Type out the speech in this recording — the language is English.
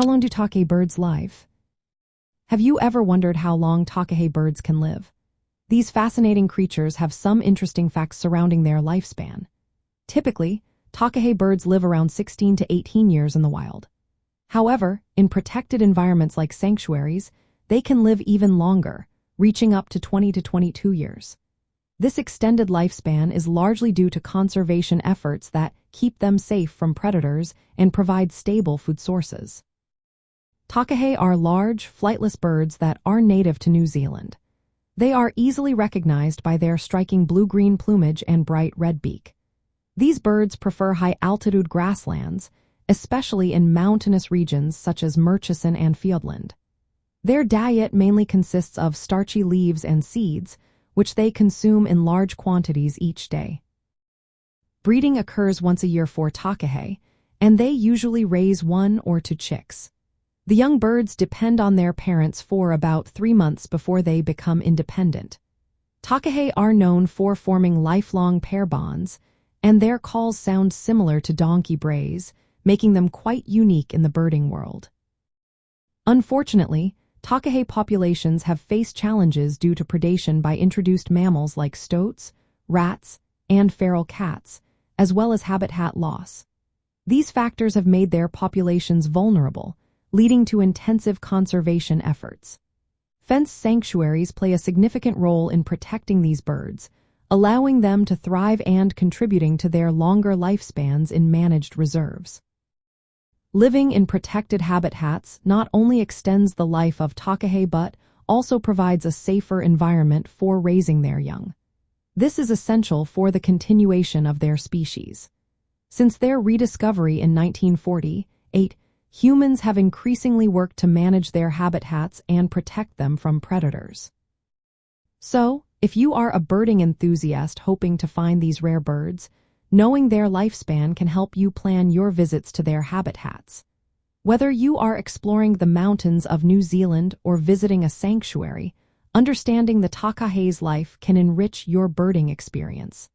long do Takahe birds live? Have you ever wondered how long Takahe birds can live? These fascinating creatures have some interesting facts surrounding their lifespan. Typically, Takahe birds live around 16 to 18 years in the wild. However, in protected environments like sanctuaries, they can live even longer, reaching up to 20 to 22 years. This extended lifespan is largely due to conservation efforts that keep them safe from predators and provide stable food sources. Takahe are large, flightless birds that are native to New Zealand. They are easily recognized by their striking blue-green plumage and bright red beak. These birds prefer high-altitude grasslands, especially in mountainous regions such as Murchison and Fiordland. Their diet mainly consists of starchy leaves and seeds, which they consume in large quantities each day. Breeding occurs once a year for Takahe, and they usually raise 1 or 2 chicks. The young birds depend on their parents for about 3 months before they become independent. Takahe are known for forming lifelong pair bonds, and their calls sound similar to donkey brays, making them quite unique in the birding world. Unfortunately, Takahe populations have faced challenges due to predation by introduced mammals like stoats, rats, and feral cats, as well as habitat loss. These factors have made their populations vulnerable, leading to intensive conservation efforts. Fenced sanctuaries play a significant role in protecting these birds, allowing them to thrive and contributing to their longer lifespans in managed reserves. Living in protected habitats not only extends the life of Takahe but also provides a safer environment for raising their young. This is essential for the continuation of their species. Since their rediscovery in 1948, humans have increasingly worked to manage their habitats and protect them from predators. So, if you are a birding enthusiast hoping to find these rare birds, knowing their lifespan can help you plan your visits to their habitats. Whether you are exploring the mountains of New Zealand or visiting a sanctuary, understanding the Takahe's life can enrich your birding experience.